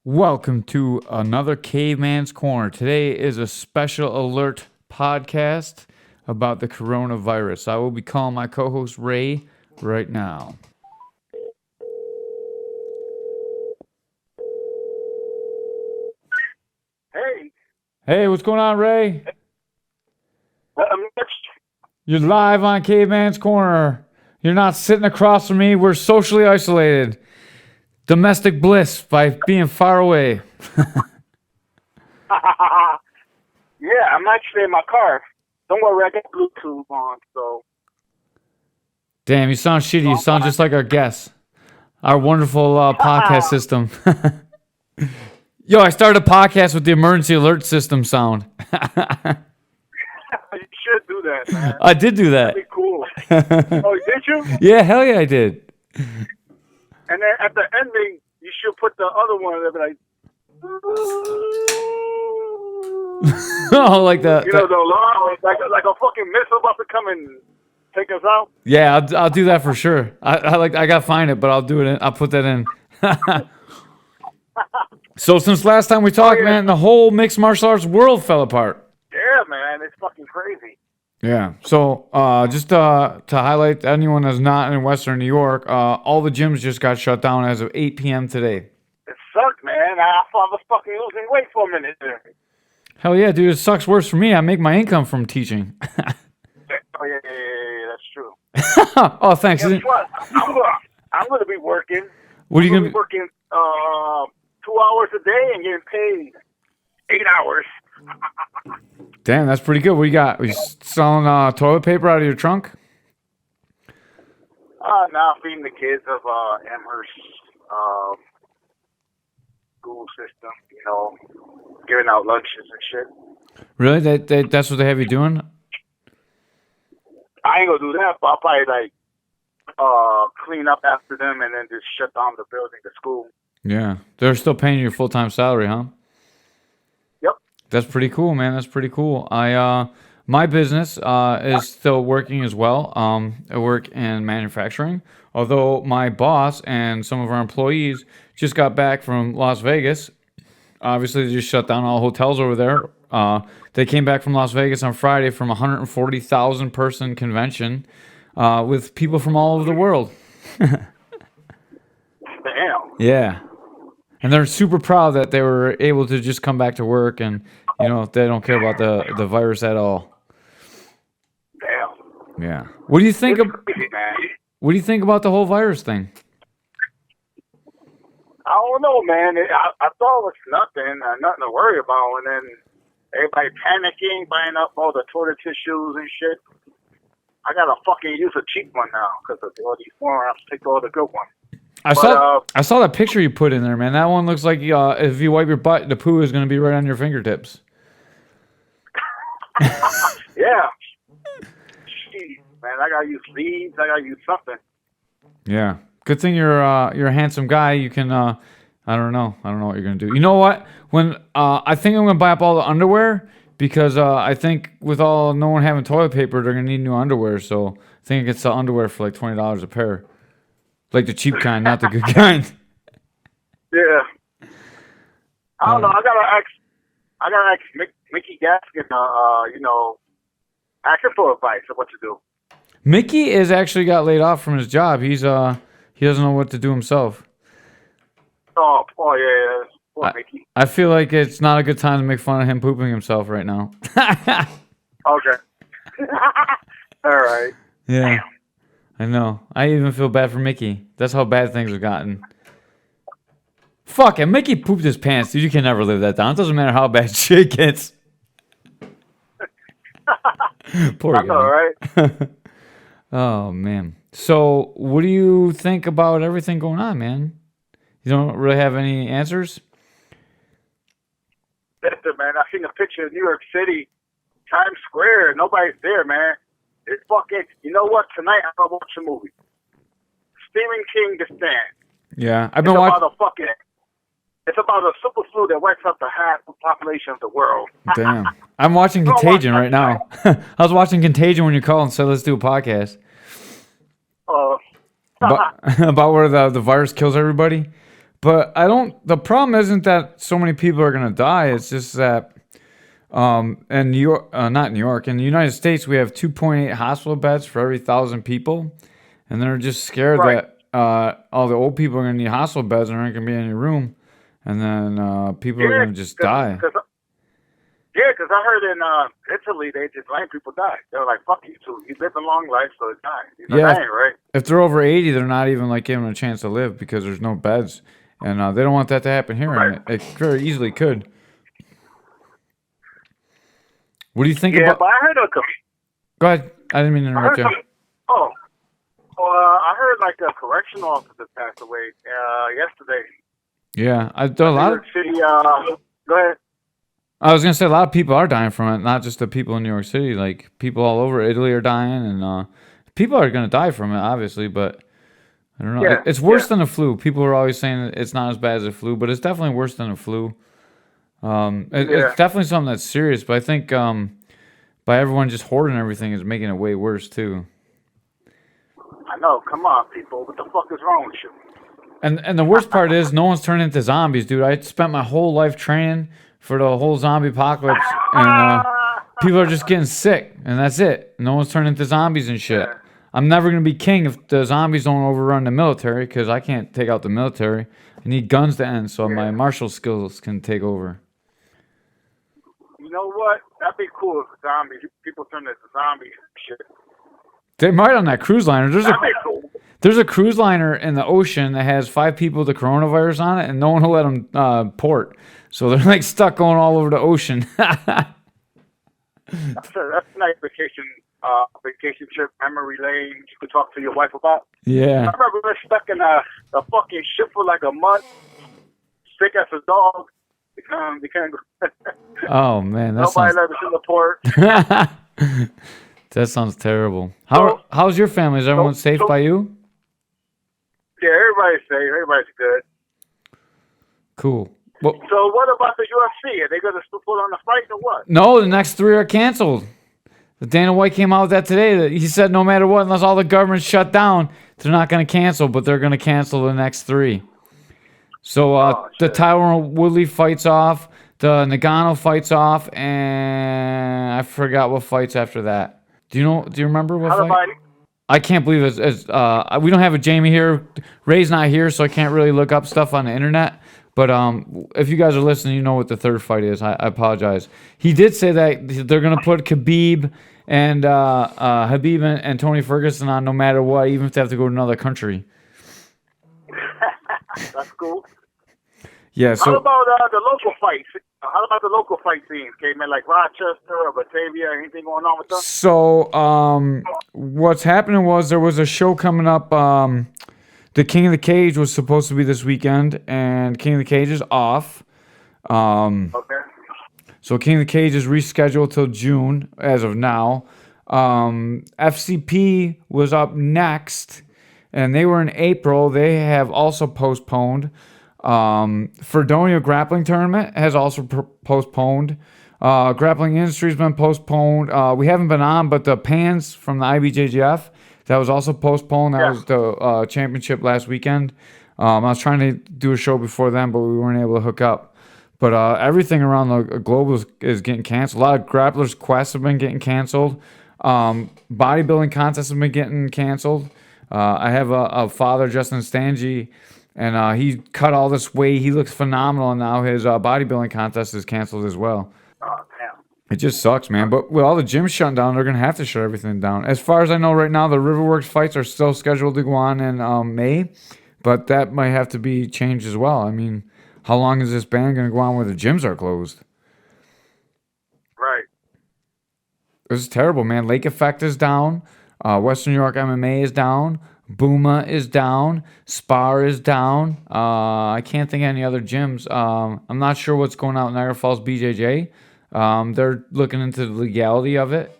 Welcome to another Caveman's Corner. Today is a special alert podcast about the coronavirus. I will be calling my co-host Ray right now. Hey, what's going on, Ray? You're live on Caveman's Corner. You're not sitting across from me. We're socially isolated. Domestic bliss by being far away. Yeah, I'm actually in my car. Don't worry, I got Bluetooth on, so. Damn, you sound shitty. You sound just like our guests. Our wonderful podcast system. Yo, I started a podcast with the emergency alert system sound. You should do that, man. I did do that. That'd be cool. Oh, did you? Yeah, hell yeah, I did. And then at the ending, you should put the other one that'd be like. Oh, like that. You know, the alarm, like a fucking missile about to come and take us out. Yeah, I'll do that for sure. I gotta find it, but I'll do it. I'll put that in. So since last time we talked, man, the whole mixed martial arts world fell apart. Yeah, man, it's fucking crazy. Yeah. So just to highlight anyone that's not in Western New York, all the gyms just got shut down as of 8 p.m. today. It sucked, man. I thought I was fucking losing weight for a minute there. Hell yeah, dude. It sucks worse for me. I make my income from teaching. Oh, yeah, that's true. Oh, thanks. Guess what? I'm gonna be working. What are you I'm gonna be working 2 hours a day and getting paid 8 hours. Damn, that's pretty good. What you got? Are you selling toilet paper out of your trunk? Now feeding the kids of Amherst school system, you know, giving out lunches and shit. Really? That's what they have you doing? I ain't gonna do that, but I'll probably like clean up after them and then just shut down the building, the school. Yeah. They're still paying you your full-time salary, huh? Yep. That's pretty cool, man. That's pretty cool. My business is still working as well. I work in manufacturing. Although my boss and some of our employees just got back from Las Vegas. Obviously, they just shut down all hotels over there. They came back from Las Vegas on Friday from a 140,000 person convention with people from all over the world. Damn. Yeah. And they're super proud that they were able to just come back to work and, you know, they don't care about the virus at all. Damn. Yeah. What do you think It's crazy, man. What do you think about the whole virus thing? I don't know, man. I thought it was nothing to worry about, and then everybody panicking, buying up all the toilet tissues and shit. I gotta fucking use a cheap one now because all these foreigners take all the good ones. I saw that picture you put in there, man. That one looks like if you wipe your butt, the poo is going to be right on your fingertips. Yeah. Jeez, man, I gotta use leaves. I gotta use something. Yeah. Good thing you're a handsome guy. You can I don't know what you're gonna do. You know what? When I think I'm gonna buy up all the underwear because I think with no one having toilet paper, they're gonna need new underwear. So I think I can sell underwear for like $20 a pair, like the cheap kind, not the good kind. Yeah. I don't know. I gotta ask Mickey Gaskin. Ask him for advice on what to do. Mickey is actually got laid off from his job. He doesn't know what to do himself. Oh yeah. Poor Mickey. I feel like it's not a good time to make fun of him pooping himself right now. Okay. All right. Yeah. I know. I even feel bad for Mickey. That's how bad things have gotten. Fuck it. Mickey pooped his pants, dude. You can never live that down. It doesn't matter how bad shit gets. Poor guy. I know, right? Oh, man. So, what do you think about everything going on, man? You don't really have any answers? Listen, man, I seen a picture of New York City, Times Square. Nobody's there, man. It's fucking. You know what? Tonight I'm gonna watch a movie. Stephen King, The Stand. Yeah, I've been watching. It's about a super flu that wipes out the half the population of the world. Damn. I'm watching Contagion right now. I was watching Contagion when you called and said, let's do a podcast. About where the virus kills everybody. But I don't. The problem isn't that so many people are gonna die. It's just that in New York, not New York, in the United States, we have 2.8 hospital beds for every 1,000 people, and they're just scared Right. that all the old people are gonna need hospital beds and there ain't gonna be any room, and then people are Yeah, gonna just die. because I heard in Italy they just letting people die. They were like, "Fuck you, so you live a long life, so it's dying." He's like, Yeah, "That ain't right." if they're over 80, they're not even like giving them a chance to live because there's no beds, and they don't want that to happen here, Right. and it very easily could. What do you think Yeah, about? but I heard Go ahead. I didn't mean to I interrupt heard you. some. Oh, I heard like a correctional officer passed away yesterday. Yeah, I do a New lot of. York City. Go ahead. I was gonna say a lot of people are dying from it, not just the people in New York City. Like people all over Italy are dying, and people are gonna die from it, obviously. But I don't know. Yeah, It's worse than the flu. People are always saying that it's not as bad as the flu, but it's definitely worse than the flu. It's yeah. definitely something that's serious. But I think by everyone just hoarding everything is making it way worse too. I know. Come on, people. What the fuck is wrong with you? And the worst part is no one's turned into zombies, dude. I spent my whole life training for the whole zombie apocalypse, and people are just getting sick, and that's it. No one's turned into zombies and shit. Yeah. I'm never gonna be king if the zombies don't overrun the military, because I can't take out the military. I need guns to end, so my martial skills can take over. You know what? That'd be cool if zombies, people turn into zombies and shit. They might on that cruise liner. That'd be cool. There's a cruise liner in the ocean that has 5 people with the coronavirus on it, and no one will let them port. So they're like stuck going all over the ocean. That's a nice vacation trip, memory lane. You could talk to your wife about. Yeah. I remember we were stuck in a fucking ship for like a month, sick as a dog. We can't go. Oh man, that Nobody sounds. let us in the port. That sounds terrible. How's your family? Is everyone safe by you? Yeah, everybody's safe. Everybody's good. Cool. Well, So what about the UFC? Are they going to still put on a fight or what? no, the next 3 are canceled. Dana White came out with that today. That he said no matter what, unless all the government's shut down, they're not going to cancel, but they're going to cancel the next 3. So the Tyron Woodley fights off, the Nagano fights off, and I forgot what fights after that. Do you remember what fight? Everybody, I can't believe we don't have a Jamie here. Ray's not here, so I can't really look up stuff on the internet. But if you guys are listening, you know what the third fight is. I apologize. He did say that they're gonna put Khabib and Habib and Tony Ferguson on no matter what, even if they have to go to another country. that's cool. Yeah. How So about the local fights? How about the local fight scenes? Caveman, like Rochester or Batavia? Anything going on with them? so what's happening was there was a show coming up. The King of the Cage was supposed to be this weekend, and King of the Cage is off. Okay. So King of the Cage is rescheduled till June as of now. FCP was up next, and they were in April. They have also postponed. Fredonia Grappling Tournament has also postponed. Grappling Industry's been postponed. We haven't been on, but the PANS from the IBJJF, that was also postponed. That was the championship last weekend. I was trying to do a show before then, but we weren't able to hook up. But everything around the globe is getting canceled. A lot of grapplers' quests have been getting canceled. Bodybuilding contests have been getting canceled. I have a father, Justin Stangy, and he cut all this weight. He looks phenomenal, and now his bodybuilding contest is canceled as well. Oh, damn. It just sucks, man. But with all the gyms shutting down, they're going to have to shut everything down. As far as I know right now, the Riverworks fights are still scheduled to go on in May, but that might have to be changed as well. I mean, how long is this ban going to go on where the gyms are closed? Right. This is terrible, man. Lake Effect is down. Western New York MMA is down. Booma is down. Spar is down. I can't think of any other gyms. I'm not sure what's going on with Niagara Falls BJJ. They're looking into the legality of it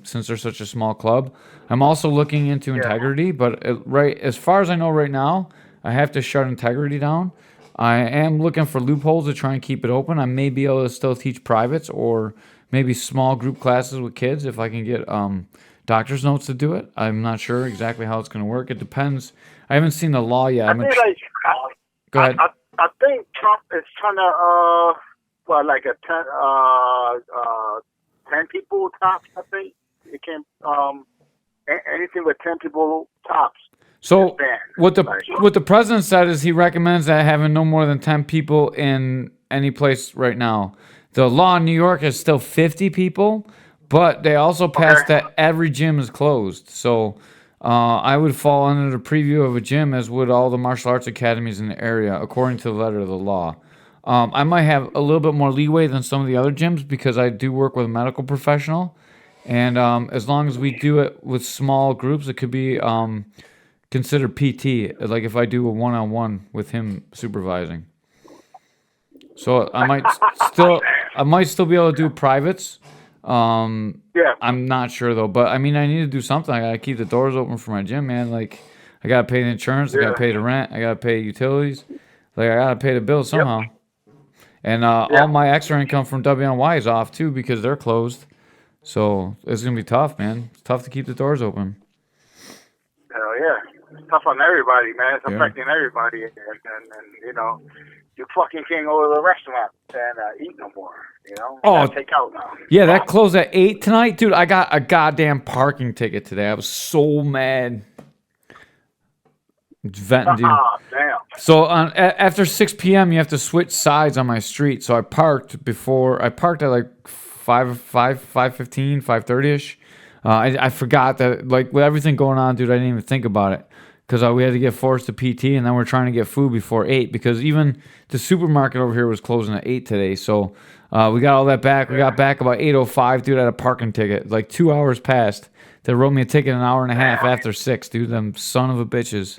since they're such a small club. I'm also looking into Integrity, but right as far as I know right now, I have to shut Integrity down. I am looking for loopholes to try and keep it open. I may be able to still teach privates or maybe small group classes with kids if I can get doctor's notes to do it. I'm not sure exactly how it's going to work. It depends. I haven't seen the law yet. I feel like Go ahead. I think Trump is trying to like a 10 people tops. I think it can anything with 10 people tops. So what the president said is he recommends that having no more than 10 people in any place right now. The law in New York is still 50 people, but they also passed that every gym is closed. So I would fall under the preview of a gym, as would all the martial arts academies in the area, according to the letter of the law. I might have a little bit more leeway than some of the other gyms because I do work with a medical professional. And as long as we do it with small groups, it could be considered PT, like if I do a one-on-one with him supervising. So I might still be able to do privates. I'm not sure though, but I mean, I need to do something. I gotta keep the doors open for my gym, man. Like, I gotta pay the insurance, I gotta pay the rent, I gotta pay utilities. Like, I gotta pay the bills somehow. And all my extra income from WNY is off too because they're closed. So it's gonna be tough, man. It's tough to keep the doors open. Hell yeah. It's tough on everybody, man. It's affecting everybody. And you know, you fucking can't go to the restaurant and eat no more, you know? Oh, take out now. Yeah, that closed at 8 tonight. Dude, I got a goddamn parking ticket today. I was so mad. It's venting, dude. Damn. So after 6 p.m., you have to switch sides on my street. So I parked at like 5:15, 5:30ish. I forgot that, like, with everything going on, dude, I didn't even think about it. Because we had to get forced to PT, and then we're trying to get food before 8, because even the supermarket over here was closing at 8 today. So we got all that back. We got back about 8:05, dude. I had a parking ticket. Like 2 hours passed. They wrote me a ticket an hour and a half after 6, dude. Them son of a bitches.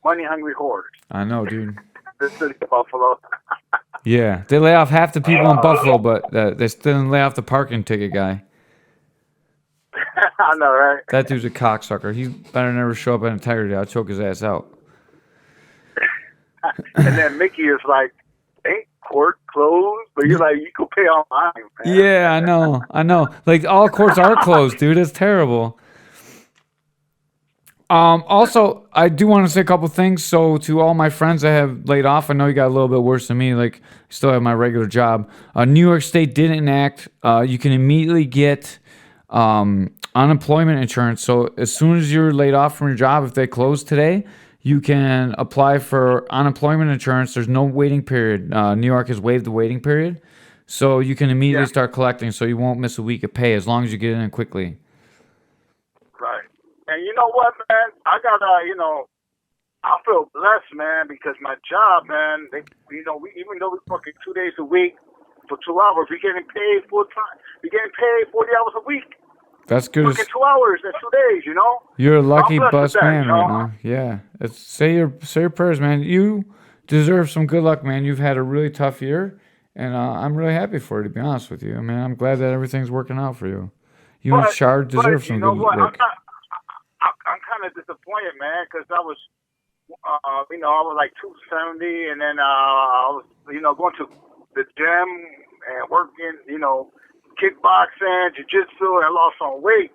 Money hungry hordes. I know, dude. This is Buffalo. Yeah, they lay off half the people in Buffalo, but they still didn't lay off the parking ticket guy. I know, right? That dude's a cocksucker. He better never show up at integrity. I'll choke his ass out. And then Mickey is like, ain't court closed? But you're like, you can pay online, man. Yeah, I know. Like, all courts are closed, dude. It's terrible. Also, I do want to say a couple things. So, to all my friends that have laid off, I know you got a little bit worse than me. Like, I still have my regular job. New York State did enact, you can immediately get unemployment insurance. So, as soon as you're laid off from your job, if they close today, you can apply for unemployment insurance. There's no waiting period. New York has waived the waiting period. So, you can immediately start collecting, so you won't miss a week of pay as long as you get in quickly. Right. And you know what, man? I got I feel blessed, man, because my job, man, even though we working 2 days a week for 2 hours, we're getting paid full time. We're getting paid 40 hours a week. That's good. Working 2 hours in 2 days, you know? You're a lucky bus man right now. Yeah. Say your prayers, man. You deserve some good luck, man. You've had a really tough year, and I'm really happy for you, to be honest with you. I mean, I'm glad that everything's working out for you. You and Shard deserve some good luck. I'm kind of disappointed, man, because I was, I was like 270, and then I was, going to the gym and working, kickboxing, jiu-jitsu, and I lost some weight.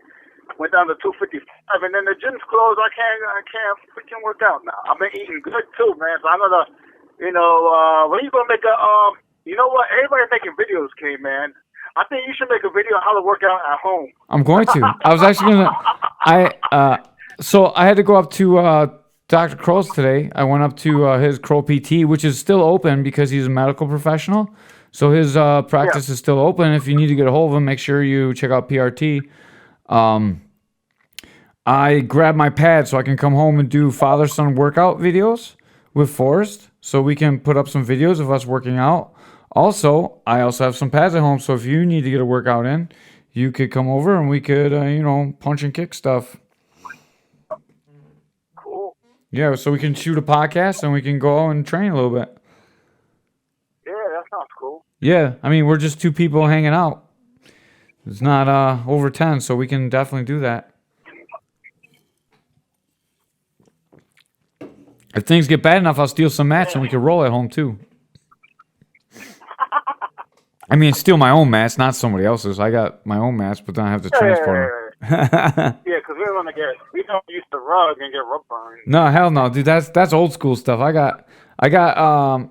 Went down to 255, and then the gym's closed. I can't freaking work out now. I've been eating good too, man. So I'm gonna, when you gonna make a, you know what? Everybody's making videos, Caveman. I think you should make a video on how to work out at home. I'm going to. I was actually gonna. So I had to go up to Dr. Crow's today. I went up to his Crow PT, which is still open because he's a medical professional. So his practice is still open. If you need to get a hold of him, make sure you check out PRT. I grabbed my pad so I can come home and do father-son workout videos with Forrest, so we can put up some videos of us working out. Also, I also have some pads at home, so if you need to get a workout in, you could come over and we could, punch and kick stuff. Cool. Yeah, so we can shoot a podcast and we can go and train a little bit. Yeah, that sounds cool. Yeah, I mean, we're just two people hanging out. It's not over 10, so we can definitely do that. If things get bad enough, I'll steal some mats and we can roll at home too. I mean, steal my own mats, not somebody else's. I got my own mats, but then I have to transport them. Yeah, because we don't use the rug and get rug burn. No, hell no, dude. That's old school stuff. I got I got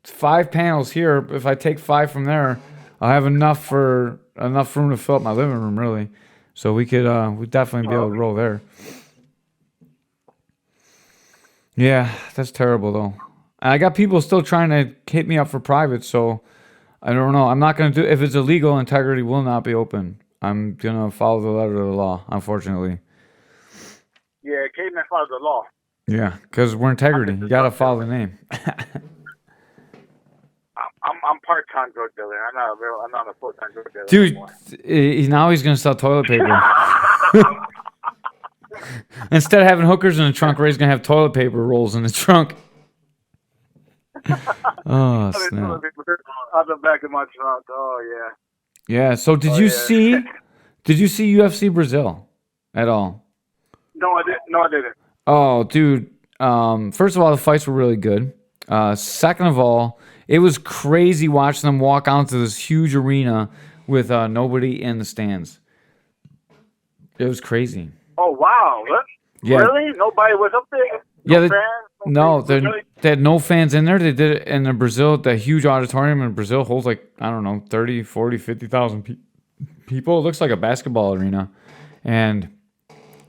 5 panels here. If I take 5 from there, I'll have enough room to fill up my living room, really. So we definitely be able to roll there. Yeah, that's terrible though. And I got people still trying to hit me up for private, so I don't know. I'm not gonna do if it's illegal. Integrity will not be open. I'm gonna follow the letter of the law, unfortunately. Yeah, Caveman follows the law. Yeah, because we're integrity. You gotta follow the name. I'm part-time drug dealer. I'm not a full-time drug dealer Dude, anymore. he's gonna sell toilet paper. Instead of having hookers in the trunk, Ray's gonna have toilet paper rolls in the trunk. Oh snap! On the back of my trunk. Oh yeah. Yeah. So did you see UFC Brazil at all? No, I didn't. No, I didn't. Oh, dude. First of all, the fights were really good. Second of all, it was crazy watching them walk out to this huge arena with nobody in the stands. It was crazy. Oh wow! What? Yeah. Really? Nobody was up there? Yeah. Fans? They had no fans in there. They did it in the Brazil, the huge auditorium in Brazil holds like, I don't know, 30, 40, 50,000 people. It looks like a basketball arena. And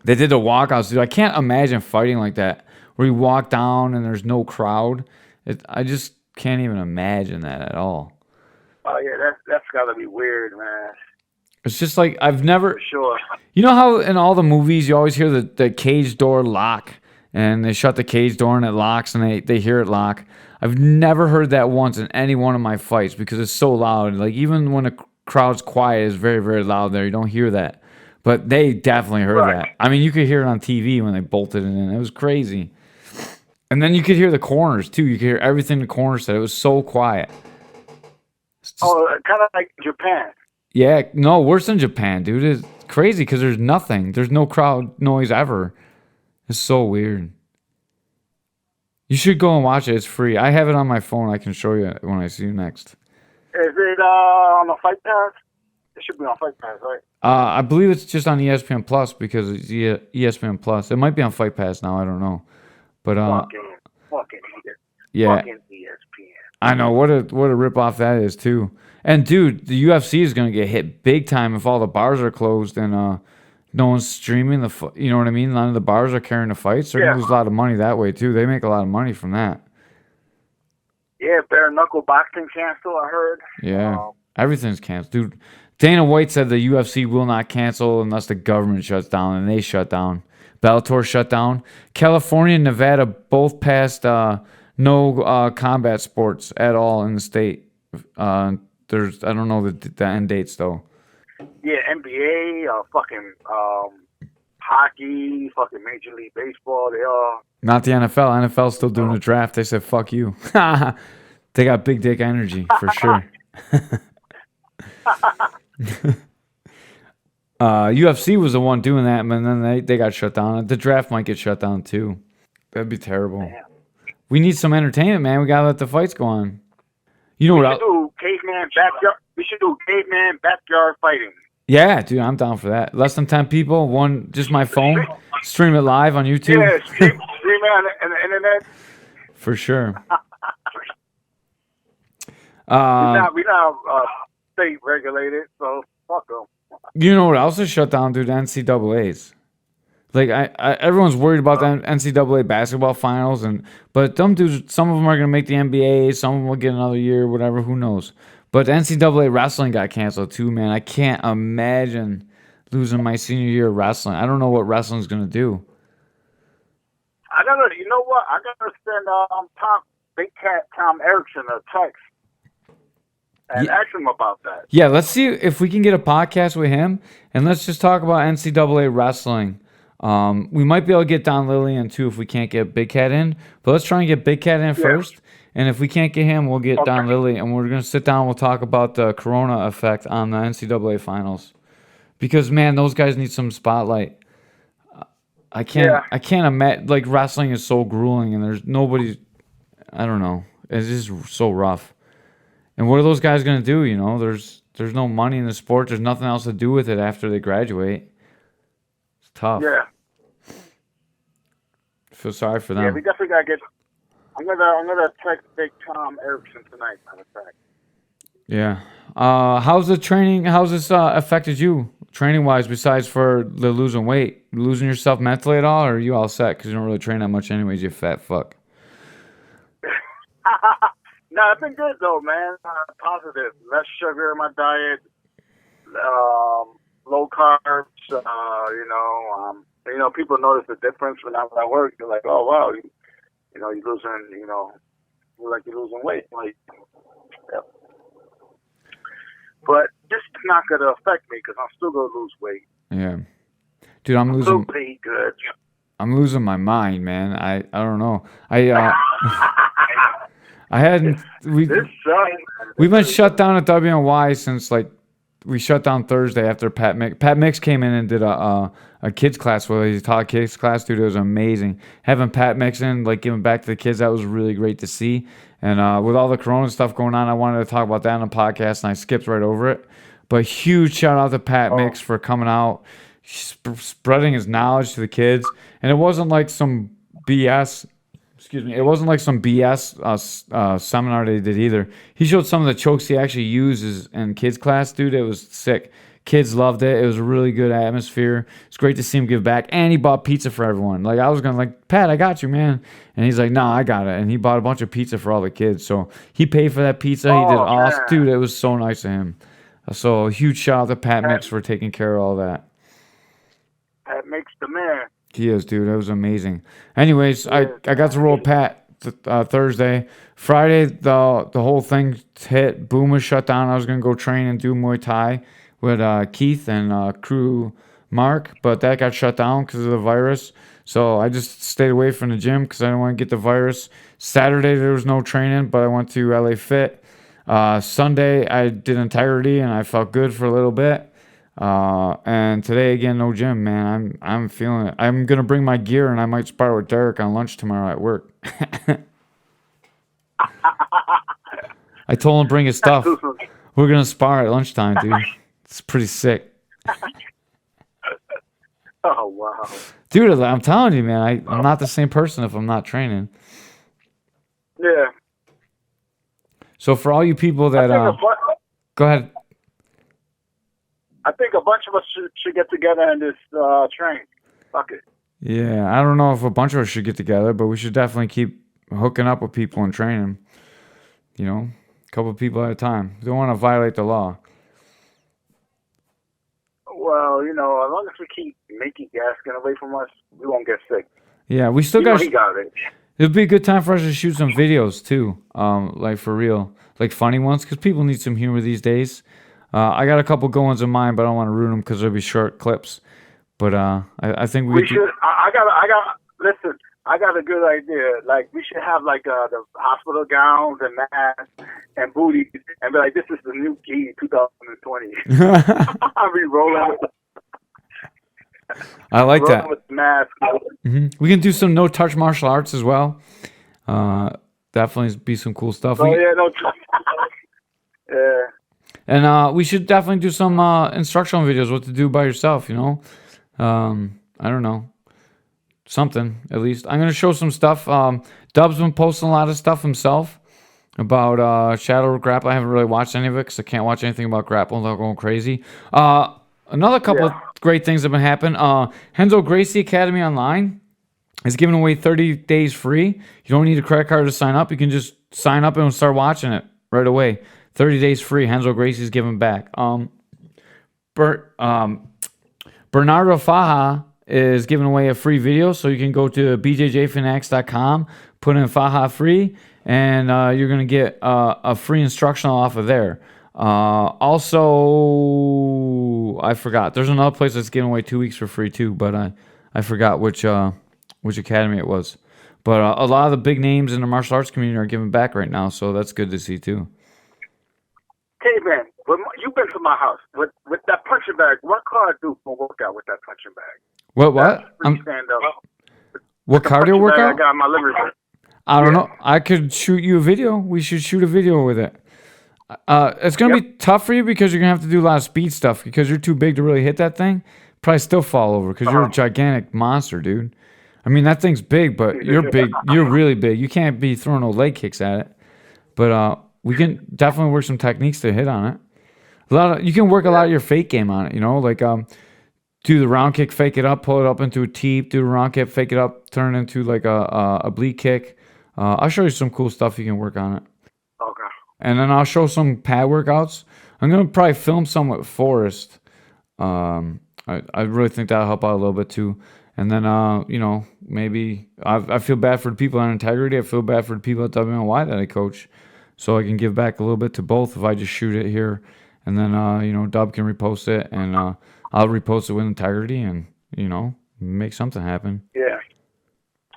they did the walkouts, dude. I can't imagine fighting like that, where you walk down and there's no crowd. I just can't even imagine that at all. Oh yeah, that's gotta be weird, man. It's just like I've never. For sure. You know how in all the movies you always hear the cage door lock, and they shut the cage door and it locks, and they hear it lock. I've never heard that once in any one of my fights because it's so loud. Like even when a crowd's quiet, it's very, very loud there. You don't hear that. But they definitely heard that. I mean, you could hear it on TV when they bolted it in. It was crazy. And then you could hear the corners, too. You could hear everything the corners said. It was so quiet. Kind of like Japan. Yeah, no, worse than Japan, dude. It's crazy because there's nothing. There's no crowd noise ever. It's so weird. You should go and watch it. It's free. I have it on my phone. I can show you when I see you next. Is it on the Fight Pass? It should be on Fight Pass, right? I believe it's just on ESPN Plus because it's ESPN Plus. It might be on Fight Pass now. I don't know, but fucking yeah, fucking ESPN. I know what a ripoff that is too. And dude, the UFC is gonna get hit big time if all the bars are closed and no one's streaming the. You know what I mean? None of the bars are carrying the fights. They're gonna lose a lot of money that way too. They make a lot of money from that. Yeah, bare knuckle boxing canceled. I heard. Yeah, everything's canceled, dude. Dana White said the UFC will not cancel unless the government shuts down, and they shut down. Bellator shut down. California and Nevada both passed no combat sports at all in the state. There's I don't know the end dates though. Yeah, NBA, fucking hockey, fucking Major League Baseball. They all. Not the NFL. NFL's still doing the draft. They said fuck you. They got big dick energy for sure. UFC was the one doing that, and then they got shut down. The draft might get shut down too. That'd be terrible. Damn. We need some entertainment, man. We gotta let the fights go on. You know what? We should do caveman backyard fighting. Yeah, dude, I'm down for that. Less than 10 people, just my phone, stream it live on YouTube. Yeah, stream it on the internet. For sure. We're not state regulated, so fuck them. You know what else is shut down, dude? NCAA's. Like everyone's worried about the NCAA basketball finals, but them dudes, some of them are gonna make the NBA, some of them will get another year, whatever. Who knows? But NCAA wrestling got canceled too, man. I can't imagine losing my senior year of wrestling. I don't know what wrestling's gonna do. You know what? I gotta send Big Cat Tom Erickson a text and ask him about that. Yeah, let's see if we can get a podcast with him, and let's just talk about NCAA wrestling. We might be able to get Don Lillian too if we can't get Big Cat in, but let's try and get Big Cat in first. And if we can't get him, we'll get Don Lilly, and we're gonna sit down. We'll talk about the Corona effect on the NCAA finals, because man, those guys need some spotlight. I can't imagine. Like wrestling is so grueling, and there's nobody. I don't know. It's just so rough. And what are those guys gonna do? You know, there's there's no money in the sport. There's nothing else to do with it after they graduate. It's tough. Yeah. I feel sorry for Yeah, them. we definitely gotta get. I'm gonna text Big Tom Erickson tonight. Matter of fact. Yeah. How's the training? How's this affected you training wise? Besides for the losing weight, losing yourself mentally at all, or are you all set because you don't really train that much anyways? You fat fuck. No, I've been good though, man. Positive. Less sugar in my diet. Low carbs. People notice the difference when I'm at work. They're like, "Oh wow, you're losing. You're losing weight." Like, yeah. But this is not gonna affect me because I'm still gonna lose weight. Yeah, dude, I'm Still losing. be good. I'm losing my mind, man. I don't know. I hadn't. This sucks. We've been shut down at WNY since like we shut down Thursday after Pat Mix. Pat Mix came in and did a kids class where he taught a kids class, dude. It was amazing. Having Pat Mix in, like giving back to the kids, that was really great to see. And with all the Corona stuff going on, I wanted to talk about that on the podcast, and I skipped right over it. But huge shout out to Pat Mix for coming out, spreading his knowledge to the kids, and it wasn't like some BS. Excuse me. It wasn't like some BS seminar they did either. He showed some of the chokes he actually uses in kids class, dude. It was sick. Kids loved it. It was a really good atmosphere. It's great to see him give back. And he bought pizza for everyone. Like I was gonna like, Pat, I got you, man. And he's like, nah, I got it. And he bought a bunch of pizza for all the kids. So he paid for that pizza. He did awesome, dude. It was so nice of him. So a huge shout out to Pat Mix for taking care of all that. That makes the man. He is, dude. It was amazing. Anyways, I got to roll Pat Thursday. Friday, the whole thing hit. Boom was shut down. I was going to go train and do Muay Thai with Keith and crew Mark, but that got shut down because of the virus. So I just stayed away from the gym because I didn't want to get the virus. Saturday, there was no training, but I went to LA Fit. Sunday, I did integrity, and I felt good for a little bit. And today again, no gym, man. I'm feeling it. I'm gonna bring my gear and I might spar with Derek on lunch tomorrow at work. I told him bring his stuff. We're gonna spar at lunchtime, dude. It's pretty sick. Oh wow, dude! I'm telling you, man. I'm not the same person if I'm not training. Yeah. So for all you people that go ahead. I think a bunch of us should get together and just train. Fuck it. Yeah, I don't know if a bunch of us should get together, but we should definitely keep hooking up with people and training. You know, a couple of people at a time. We don't want to violate the law. Well, as long as we keep making Gaskin away from us, we won't get sick. Yeah, we still got. He got it. It'd be a good time for us to shoot some videos too, like for real, like funny ones, because people need some humor these days. I got a couple good ones in mind, but I don't want to ruin them because they'll be short clips. But I think we should. Listen, I got a good idea. Like we should have like the hospital gowns and masks and booties, and be like, "This is the new key 2020." I'll be rolling with. I like that. With masks. Mm-hmm. We can do some no touch martial arts as well. Definitely be some cool stuff. Oh yeah, no touch. Yeah. And we should definitely do some instructional videos, what to do by yourself, I don't know. Something, at least. I'm going to show some stuff. Dub's been posting a lot of stuff himself about Shadow Grapple. I haven't really watched any of it because I can't watch anything about Grapple without going crazy. Another couple of great things have been happening. Henzo Gracie Academy Online is giving away 30 days free. You don't need a credit card to sign up. You can just sign up and start watching it right away. 30 days free. Henzo Gracie's giving back. Bernardo Faja is giving away a free video, so you can go to bjjfanatics.com, put in Faja free, and you're going to get a free instructional off of there. Also, I forgot. There's another place that's giving away 2 weeks for free too, but I forgot which academy it was. But a lot of the big names in the martial arts community are giving back right now, so that's good to see too. Caveman, you've been to my house with that punching bag. What car I do for workout with that punching bag? What? Stand up. What cardio workout? I got in my living room. I don't know. I could shoot you a video. We should shoot a video with it. It's gonna Yep. be tough for you because you're gonna have to do a lot of speed stuff because you're too big to really hit that thing. Probably still fall over because you're a Uh-huh. gigantic monster, dude. I mean that thing's big, but you're big. You're really big. You can't be throwing no leg kicks at it. But we can definitely work some techniques to hit on it. You can work a lot Yeah. of your fake game on it. You know, like do the round kick, fake it up, pull it up into a teep. Do the round kick, fake it up, turn it into like a bleed kick. I'll show you some cool stuff you can work on it. Okay. And then I'll show some pad workouts. I'm gonna probably film some with Forrest. I really think that'll help out a little bit too. And then maybe I feel bad for the people on Integrity. I feel bad for the people at WNY that I coach, so I can give back a little bit to both if I just shoot it here, and then Dub can repost it, and I'll repost it with Integrity, and make something happen. Yeah.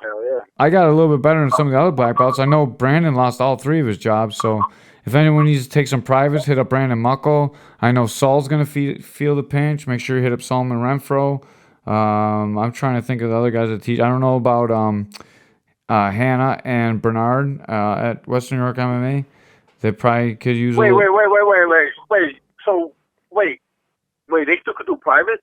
Hell yeah. I got a little bit better than some of the other black belts. I know Brandon lost all 3 of his jobs, so if anyone needs to take some privates, hit up Brandon Muckle. I know Saul's going to feel the pinch. Make sure you hit up Solomon Renfro. I'm trying to think of the other guys that teach. I don't know about Hannah and Bernard at Western New York MMA. They probably could use a Wait, little... wait. So, wait. They still could do private?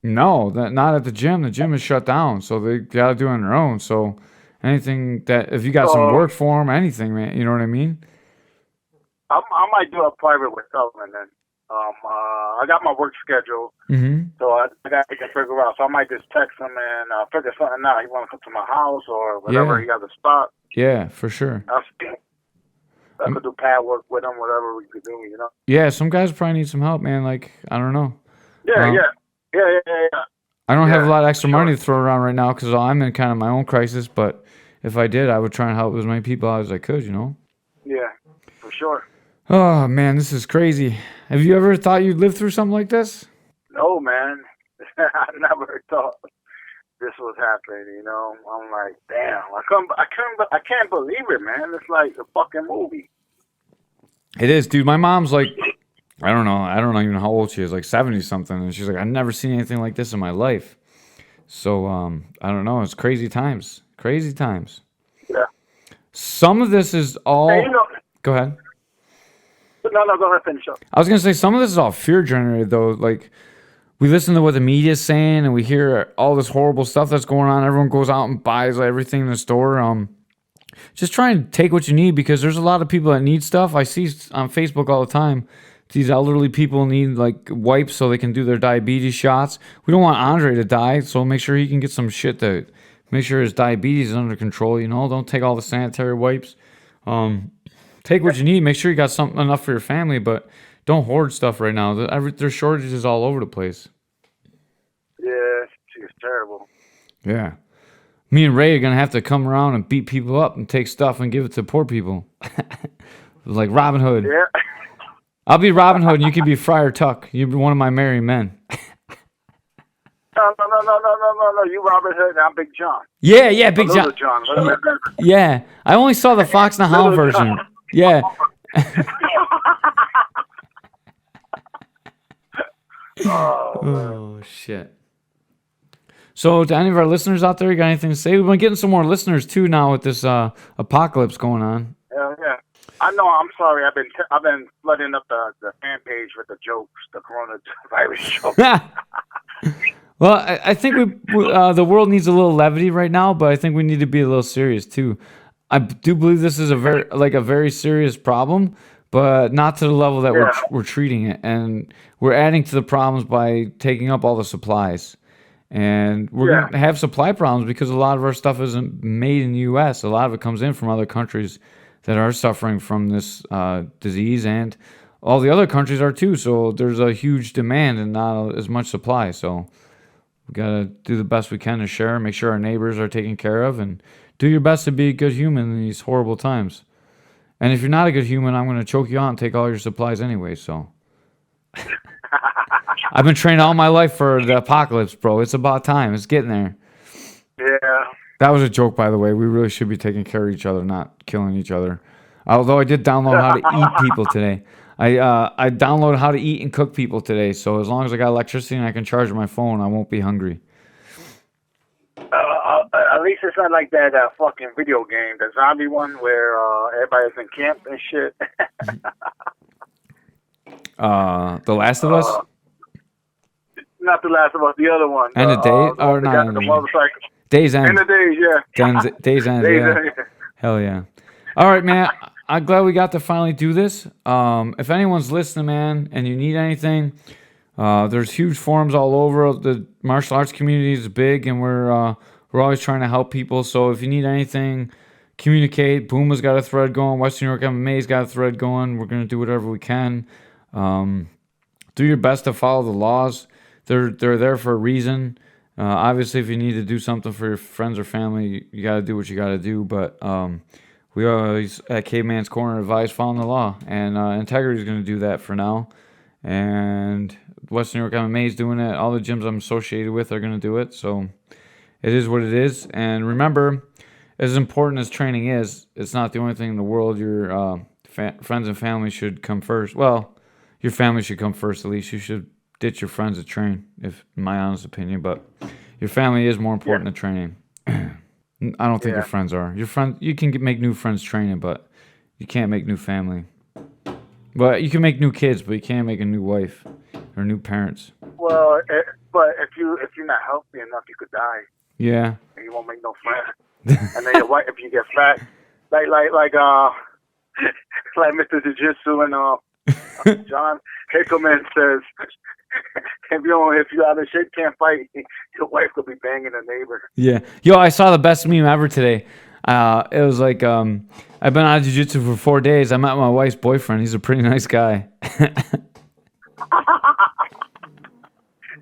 No, not at the gym. The gym is shut down, so they got to do it on their own. So anything that... If you got some work for them, anything, man, you know what I mean? I might do a private with Caveman then. I got my work schedule, so I got to figure out. So I might just text him and figure something out. He want to come to my house or whatever. Yeah. He got the spot. Yeah, for sure. I could do pad work with him, whatever we could do, Yeah, some guys probably need some help, man. Like, I don't know. Yeah. I don't have a lot of extra money to throw around right now because I'm in kind of my own crisis. But if I did, I would try and help as many people as I could, Yeah, for sure. Oh, man, this is crazy. Have you ever thought you'd live through something like this? No, man. I never thought this was happening, I'm like, damn. I can't believe it, man. It's like a fucking movie. It is, dude. My mom's like, I don't even know how old she is, like 70 something, and she's like, I've never seen anything like this in my life. So I don't know. It's crazy times. Crazy times. Yeah. Some of this is all. Hey, Go ahead. No, go ahead, finish up. I was gonna say some of this is all fear generated, though. Like, we listen to what the media's saying, and we hear all this horrible stuff that's going on. Everyone goes out and buys everything in the store. Just try and take what you need because there's a lot of people that need stuff. I see on Facebook all the time. These elderly people need like wipes so they can do their diabetes shots. We don't want Andre to die, so make sure he can get some shit to make sure his diabetes is under control. Don't take all the sanitary wipes. Take what you need. Make sure you got something enough for your family, but don't hoard stuff right now. There's shortages all over the place. Yeah, it's terrible. Yeah. Me and Ray are going to have to come around and beat people up and take stuff and give it to poor people. Like Robin Hood. Yeah. I'll be Robin Hood and you can be Friar Tuck. You'll be one of my merry men. No. You Robin Hood and I'm Big John. Yeah, Big John. John. Yeah. I only saw the Fox and the Hound version. John. Yeah. Oh, shit. So, to any of our listeners out there, you got anything to say? We've been getting some more listeners too now with this apocalypse going on. Yeah. I know. I'm sorry. I've been flooding up the fan page with the jokes, the coronavirus jokes. Well, I think the world needs a little levity right now, but I think we need to be a little serious too. I do believe this is a very serious problem, but not to the level that we're treating it, and we're adding to the problems by taking up all the supplies. And we're going to have supply problems because a lot of our stuff isn't made in the U.S. A lot of it comes in from other countries that are suffering from this disease, and all the other countries are too. So there's a huge demand and not as much supply. So we got to do the best we can to share, make sure our neighbors are taken care of, and do your best to be a good human in these horrible times. And if you're not a good human, I'm going to choke you out and take all your supplies anyway, so... I've been trained all my life for the apocalypse, bro. It's about time. It's getting there. Yeah. That was a joke, by the way. We really should be taking care of each other, not killing each other. Although I did download how to eat people today. I downloaded how to eat and cook people today, so as long as I got electricity and I can charge my phone, I won't be hungry. At least it's not like that fucking video game, the zombie one, where everybody's in camp and shit. The Last of Us? Not The Last of Us, the other one. End of Days? The one Or with the guy not with the End of Days. motorcycle. Days End. End of Days, yeah. Days End, Days yeah. End. Hell yeah. All right, man. I'm glad we got to finally do this. If anyone's listening, man, and you need anything, there's huge forums all over. The martial arts community is big, and we're always trying to help people. So if you need anything, communicate. Booma's got a thread going. Western New York MMA's got a thread going. We're gonna do whatever we can. Do your best to follow the laws. They're there for a reason. Obviously, if you need to do something for your friends or family, you got to do what you got to do. But we always at Caveman's Corner advise following the law, and Integrity is going to do that for now. And Western New York MMA is doing it. All the gyms I'm associated with are going to do it. So it is what it is. And remember, as important as training is, it's not the only thing in the world. Your friends and family should come first. Well, your family should come first. At least you should ditch your friends to train, if in my honest opinion. But your family is more important than training. I don't think your friends are. Your friend, you can make new friends training, but you can't make new family. But you can make new kids, but you can't make a new wife or new parents. Well, but if you're not healthy enough, you could die. Yeah. And you won't make no friends. And then your wife, if you get fat, like Mr. Jiu-Jitsu and John Caveman says, if you out of shape, can't fight, your wife could be banging a neighbor. Yeah. Yo, I saw the best meme ever today. It was like, I've been out of jiu-jitsu for 4 days. I met my wife's boyfriend. He's a pretty nice guy.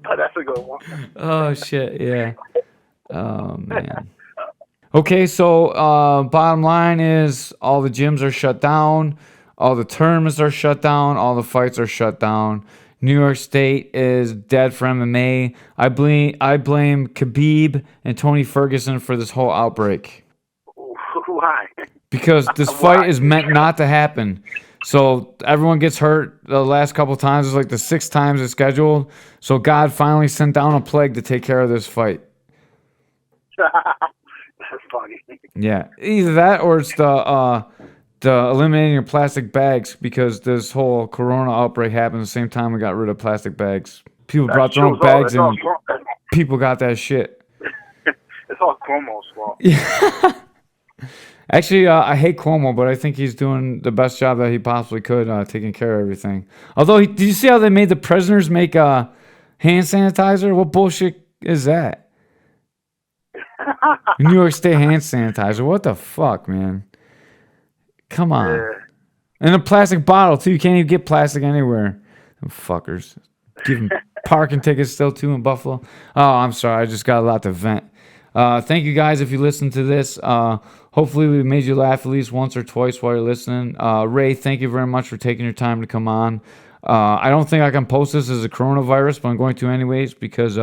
Oh, that's a good one. Oh, shit, yeah. Oh, man. Okay, so bottom line is all the gyms are shut down. All the tournaments are shut down. All the fights are shut down. New York State is dead for MMA. I blame Khabib and Tony Ferguson for this whole outbreak. Why? Because this fight is meant not to happen. So everyone gets hurt the last couple times. It's like the 6 times it's scheduled. So God finally sent down a plague to take care of this fight. That's funny. Yeah, either that or it's the eliminating your plastic bags, because this whole corona outbreak happened at the same time we got rid of plastic bags. People brought their own bags and people got that shit. It's all Cuomo's fault. Yeah. Actually, I hate Cuomo, but I think he's doing the best job that he possibly could, taking care of everything. Although, did you see how they made the prisoners make hand sanitizer? What bullshit is that? New York State hand sanitizer. What the fuck, man? Come on. Yeah. And a plastic bottle, too. You can't even get plastic anywhere. Them fuckers. Give them parking tickets still, too, in Buffalo. Oh, I'm sorry. I just got a lot to vent. Thank you, guys, if you listen to this. Hopefully, we made you laugh at least once or twice while you're listening. Ray, thank you very much for taking your time to come on. I don't think I can post this as a coronavirus, but I'm going to anyways because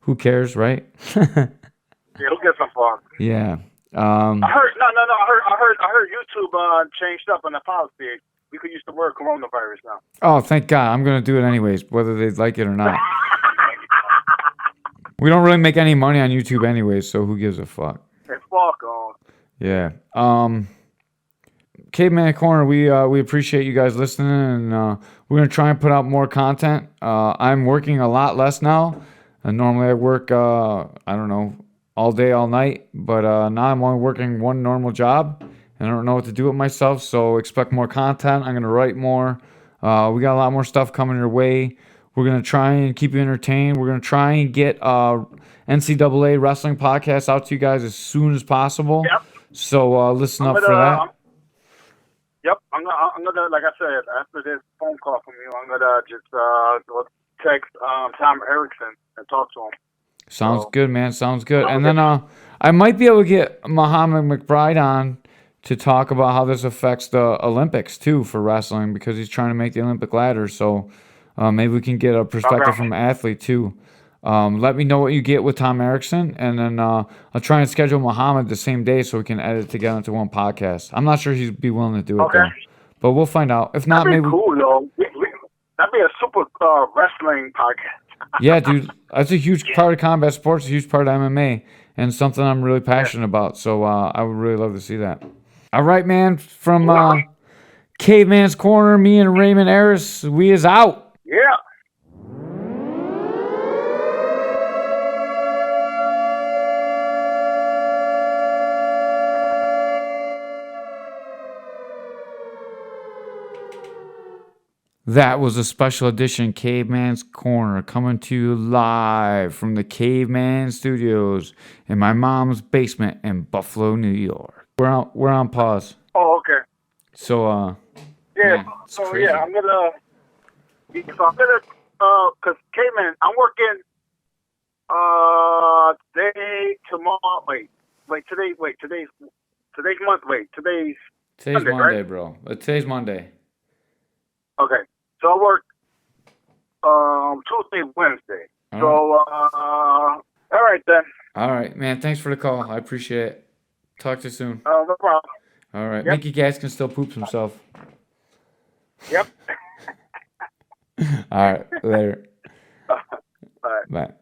who cares, right? Yeah, who gives a fuck? Yeah. I heard YouTube changed up on the policy. We could use the word coronavirus now. Oh, thank God. I'm going to do it anyways, whether they like it or not. We don't really make any money on YouTube anyways, so who gives a fuck? Hey, fuck on. Yeah. Caveman Corner, we appreciate you guys listening, and we're going to try and put out more content. I'm working a lot less now. Normally I work, I don't know, all day, all night, but now I'm only working one normal job, and I don't know what to do with myself, so expect more content. I'm going to write more. We got a lot more stuff coming your way. We're going to try and keep you entertained. We're going to try and get NCAA wrestling podcast out to you guys as soon as possible. Yep. So listen up for that. Yep. I'm gonna, like I said, after this phone call from you, I'm gonna just go text Tom Erickson and talk to him. Sounds good, man. Sounds good. And then I might be able to get Muhammad McBride on to talk about how this affects the Olympics too for wrestling, because he's trying to make the Olympic ladder. So maybe we can get a perspective from an athlete too. Let me know what you get with Tom Erickson, and then I'll try and schedule Muhammad the same day so we can edit it together into one podcast. I'm not sure he'd be willing to do it though, but we'll find out. If not, that'd be maybe cool though. That'd be a super wrestling podcast. Yeah, dude, that's a huge part of combat sports, a huge part of MMA, and something I'm really passionate about. So I would really love to see that. All right, man. From Caveman's Corner. Me and Raymond Harris. We is out. Yeah. That was a special edition Caveman's Corner coming to you live from the Caveman Studios in my mom's basement in Buffalo, New York. We're on pause. Oh, okay. So Yeah. man, it's So crazy. yeah, I'm gonna. Cause Caveman, I'm working. Today, tomorrow. Today's month. Today's Today's Monday, Monday, right? bro. Today's Monday. Okay. So I work Tuesday, Wednesday. All So all right then. All right, man. Thanks for the call. I appreciate it. Talk to you soon. No problem. All right. Yep. Mickey Gas can still poops himself. Yep. All right. Later. All right. Bye.